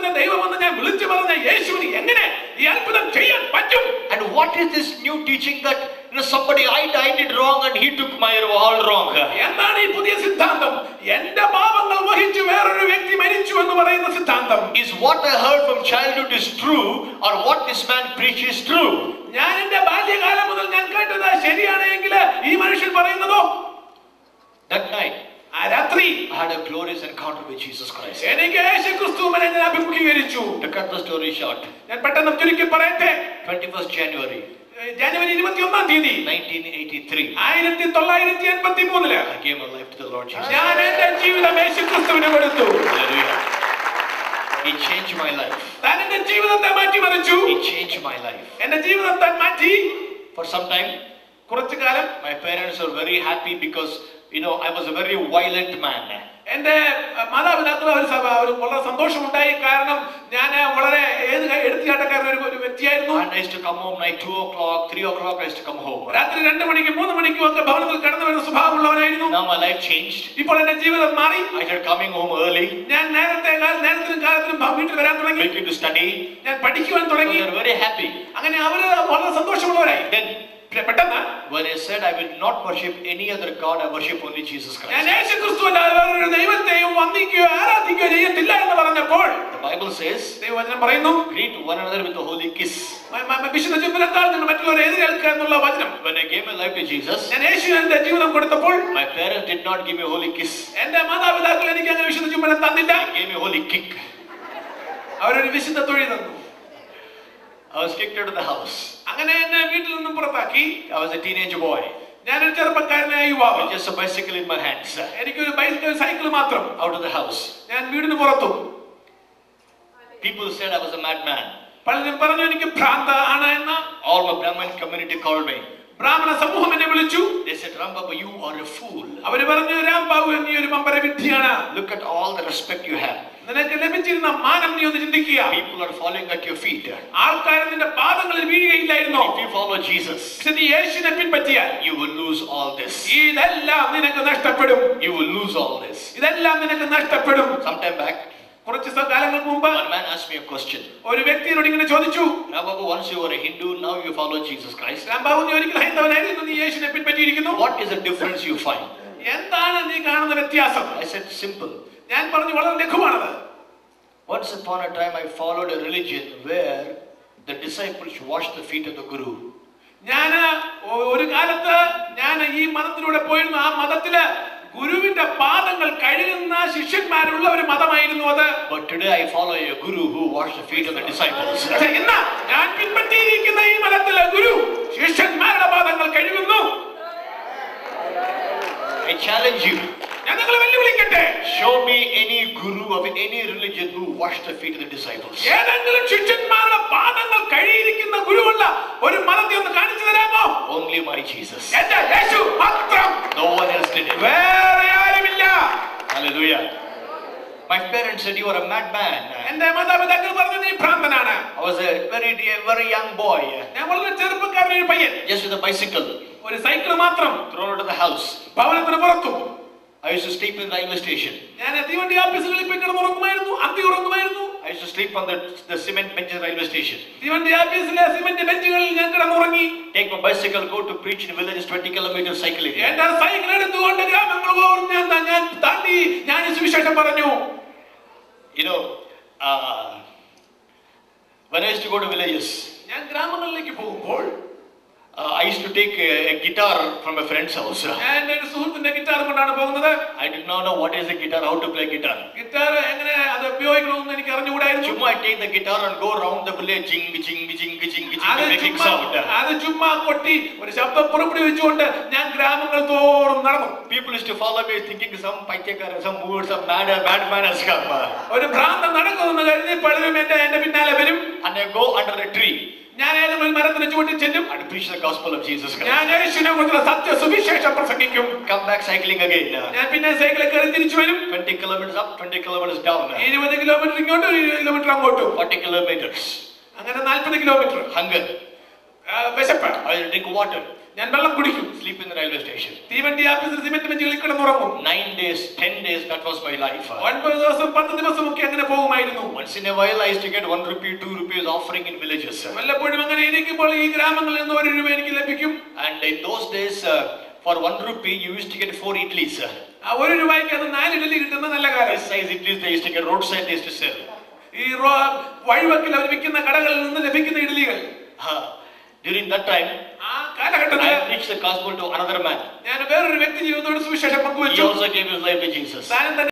അത്ഭുതത്തിന്റെ ദൈവമെന്ന് ഞാൻ വിളിച്ചു പറഞ്ഞ യേശുവിന് എങ്ങനെ ഈ അത്ഭുതം ചെയ്യാൻ പറ്റും? And what is this new teaching that somebody I did wrong and he took my all wrong? എന്താണ് ഈ പുതിയ സിദ്ധാന്തം? എന്റെ പാപങ്ങൾ വഹിച്ചു വേറൊരു വ്യക്തി മരിച്ചു എന്ന് പറയുന്ന സിദ്ധാന്തം. Is what I heard from childhood is true, or what this man preaches is true? ഞാൻ എന്റെ ബാല്യകാലം മുതൽ ഞാൻ കേട്ടത് ശരിയാണെങ്കിൽ ഈ മനുഷ്യൻ പറയുന്നതോ? That night ആ രാത്രി I had a glorious encounter with Jesus Christ. എനിക്ക് യേശുക്രിസ്തുവിനെ ഞാൻ അഭിമുഖീകരിച്ചു. To cut the story short, ഞാൻ പെട്ടെന്ന് ചുരുക്കി പറയട്ടെ. 21st January ജനുവരി 21-ാം തീയതി 1983 1983 I gave my life to the Lord Jesus. ഞാൻ എന്റെ ജീവിതം യേശുക്രിസ്തുവിന് കൊടുത്തു. Hallelujah. He changed my life. താൻ എന്റെ ജീവിതത്തെ മാറ്റിമറിച്ചു. He changed my life. എന്റെ ജീവിതത്തെ മാറ്റി. For some time, കുറച്ചു കാലം my parents were very happy because I was a very violent man. എന്റെ മാതാപിതാക്കൾ അവർ വളരെ സന്തോഷമുണ്ടായി. കാരണം ഞാൻ വളരെ എടുത്തുകാട്ടക്കാരൻ ഒരു വ്യക്തിയായിരുന്നു. And I used to come home night 2 o'clock, 3 o'clock I used to come home. രാത്രി 2 മണിക്ക് 3 മണിക്കും ഒക്കെ ഭവനത്തിൽ കടന്നു വരുന്ന സ്വഭാവമുള്ളവനായിരുന്നു. Now my life changed. ഇപ്പോൾ എന്റെ ജീവിതം മാറി. I started coming home early. ഞാൻ നേരത്തിനും കാലത്തിനും വീട്ടിൽ വരാൻ തുടങ്ങി. Beginning to study. ഞാൻ പഠിക്കുവാൻ തുടങ്ങി. They were very happy. അങ്ങനെ അവര് വളരെ സന്തോഷമുള്ളവരായി. Then പെട്ടെന്ന് when I said I will not worship any other god, I worship only Jesus Christ. ഞാൻ യേശുക്രിസ്തുവല്ലാതെ വേറൊരു ദൈവത്തെയും വന്ദിക്കുകയോ ആരാധിക്കുകയോ ചെയ്യത്തില്ല എന്ന് പറഞ്ഞപ്പോൾ The Bible says, ദൈവവചനം പറയുന്നു, greet one another with a holy kiss. വിശുദ്ധ ചുംബനത്താൽ നിങ്ങൾ മറ്റുള്ളവരെ എതിരേൽക്കുക എന്നുള്ള വചനം. When I gave my life to Jesus, ഞാൻ യേശുവിന്റെ ജീവിതം കൊടുത്തപ്പോൾ my parents did not give me a holy kiss. എന്റെ മാതാപിതാക്കൾ എനിക്ക് അങ്ങനെ വിശുദ്ധ ചുംബനം തന്നില്ല. They gave me a holy kick. അവരൊരു വിശുദ്ധ തൊഴി തന്നു. I was kicked out of the house. അങ്ങനെ എന്നെ വീട്ടിൽ നിന്നും പുറത്താക്കി. I was a teenage boy. ഞാനൊരു ചെറുപ്പക്കാരനായ യുവാവ്. Just a bicycle in my hands. എനിക്കൊരു സൈക്കിൾ മാത്രം. Out of the house. ഞാൻ വീടിന് പുറത്തു. People said I was a madman. പലരും പറഞ്ഞു എനിക്ക് ഭ്രാന്ത ആണ് എന്ന്. All my Brahmin community called me. ബ്രാഹ്മണ സമൂഹം എന്നെ വിളിച്ചു. They said, Rambaba, you are a fool. അവര് പറഞ്ഞു, രാംബാബു നീ ഒരു മമ്പര വിഡ്ഢിയാണ്. Look at all the respect you have. നിനക്ക് ലഭിച്ചിരുന്ന മാനം നീ ഒന്ന് ചിന്തിക്കുക. People are falling at your feet. ആൾക്കാർ നിന്റെ പാദങ്ങളിൽ വീഴുകയില്ലായിരുന്നോ? If you follow Jesus, നീ യേശുവിനെ പിൻപറ്റിയാൽ you will lose all this. ഇതെല്ലാം നിനക്ക് നഷ്ടപ്പെടും. You will lose all this. ഇതെല്ലാം നിനക്ക് നഷ്ടപ്പെടും. Sometime back, കുറച്ച് കാലങ്ങൾക്ക് മുമ്പ് one man asked me a question. ഒരു വ്യക്തിയോട് ഇങ്ങനെ ചോദിച്ചു, Rambaba, once you were a Hindu, now you follow Jesus Christ. Rambabu നീ ഒരിക്കൽ ഹൈന്ദവനായിരുന്നു, നീ യേശുവിനെ പിൻപറ്റിയിരിക്കുന്നു. What is the difference you find? എന്താണ് നീ കാണുന്ന വ്യത്യാസം? I said, simple. ഞാൻ പറഞ്ഞു, വളരെ ലഘുവാണത്. Once upon a time I followed a religion where the disciples washed the feet of the Guru. ഞാൻ ഒരു കാലത്ത് ഞാൻ ഈ മതത്തിലൂടെ പോയിരുന്നു. ആ മതത്തില് ഗുരുവിന്റെ പാദങ്ങൾ കഴുകുന്ന ശിഷ്യന്മാരുള്ള ഒരു മതമായിരുന്നു അത്. But today I follow a Guru who washed the feet of the disciples. എന്നാ ഞാൻ പിൻപറ്റിയിരിക്കുന്ന ഈ മതത്തിലെ ഗുരു ശിഷ്യന്മാരുടെ പാദങ്ങൾ കഴുകുന്നു. I challenge you. ഞാൻ നിങ്ങളെ വെല്ലുവിളിക്കട്ടെ. Show me any guru of any religion who washed the feet of the disciples. ഏതെങ്കിലും ശിഷ്യന്മാരുടെ പാദങ്ങൾ കഴുകിയിരിക്കുന്ന ഗുരുവുള്ള ഒരു മതത്തെ ഒന്ന് കാണിച്ചു തരാമോ? Only my Jesus. എന്റെ യേശു മാത്രം. No one else did it. വേറെ ആരുമില്ല. Hallelujah. My parents said you are a madman. എന്റെ മാതാപിതാക്കൾ പറഞ്ഞു നീ ഭ്രാന്തനാണ്. I was a very young boy. ഞാൻ വളരെ ചെറുപ്പക്കാരൻ, ഒരു പയ്യൻ, Just with a bicycle. ഒരു സൈക്കിൾ മാത്രം, Thrown out of the house. ഭവനത്തിന് പുറത്തു. I used to sleep in the railway station. ഞാൻ തീവണ്ടി ഓഫീസുകളിൽ പോയി കിടന്ന് ഉറങ്ങുമായിരുന്നു, അന്തി ഉറങ്ങുമായിരുന്നു. I used to sleep on the cement bench in the railway station. തീവണ്ടി ഓഫീസിലെ സിമന്റ് ബെഞ്ചുകളിൽ ഞാൻ കിടന്നുറങ്ങി. Take my bicycle, go to preach in villages 20 kilometers cycling. എന്റെ സൈക്കിൾ എടുത്തുകൊണ്ട് ഗ്രാമങ്ങൾ പോലും ഞാൻ താണ്ടി ഞാൻ സുവിശേഷം പറഞ്ഞു. When I used to go to villages, ഞാൻ ഗ്രാമങ്ങളിലേക്ക് പോകുമ്പോൾ I used to take a guitar from a friend's house. ഞാൻ ഒരു സുഹൃത്തിന്റെ ഗിറ്റാർ കൊണ്ടാണ് പോകുന്നത്. I did not know what is a guitar, how to play guitar. Guitar എങ്ങനെ അത് ഉപയോഗിക്കണമെന്ന് എനിക്ക് അറിഞ്ഞുകൂടായിരുന്നു. Chumma I take the guitar and go around the village, jing jing jing jing jing, making sound. അത് ചുമ്മാ കൊട്ടി ഒരു ശബ്ദം പുറപ്പെടുവിച്ചുകൊണ്ട് ഞാൻ ഗ്രാമങ്ങൾ തോറും നടന്നു. People used to follow me thinking some paichakara, some mood, some madman has come. ഒരു ഭ്രാന്തൻ നടക്കുമെന്ന് കരുതി പലരും എന്റെ പിന്നാലെ വരും. And I go under a tree. ഞാൻ ഏതെങ്കിലും മരത്തിന് ചുവട്ടിൽ ചെല്ലും. And preach the gospel of Jesus Christ. ഞാൻ യേശുവിനെ കുറിച്ചുള്ള സത്യ സുവിശേഷം പ്രസംഗിക്കും. Come back cycling again. ഞാൻ പിന്നെ സൈക്കിളിൽ കയറി തിരിച്ചു വരും. 20 kilometers up, 20 kilometers down. 20 kilometre ഇങ്ങോട്ടും 20 കിലോമീറ്റർ അങ്ങോട്ടും. 40 kilometers. അങ്ങനെ 40 കിലോമീറ്റർ. Hunger. വിശപ്പ്. I will drink water. ഞാൻ വെള്ളം കുടിക്കും. Sleep in the railway station. തീവണ്ടി ആഫീസിൽ സിമന്റ് ബെഞ്ചുകളിൽ കിടന്നുറങ്ങും. 9 days, 10 days, that was my life. 9 ദിവസം 10 ദിവസമൊക്കെ അങ്ങനെ പോകുമായിരുന്നു. Once in a while I used to get 1 rupee, 2 rupees offering in villages. വല്ലപ്പോഴും അങ്ങനെ ഇരിക്കുമ്പോൾ ഈ ഗ്രാമങ്ങളിൽ നിന്ന് 1 രൂപ എനിക്ക് ലഭിക്കും. And in those days, for 1 rupee, you used to get 4 idlis. ആ 1 രൂപയ്ക്ക് അത് 4 ഇഡ്ഡലി കിട്ടുന്ന നല്ല കാര്യം. This size idlis they used to get roadside, they used to sell. ഈ വഴിവക്കിൽ അവർ വിൽക്കുന്ന കടകളിൽ നിന്ന് ലഭിക്കുന്ന ഇഡ്ഡലികൾ. During that time, I preached the gospel to another man. ഞാൻ വേറൊരു വ്യക്തി ജീവിതത്തോട് സുവിശേഷം He പങ്കുവച്ചു. also gave his life to Jesus.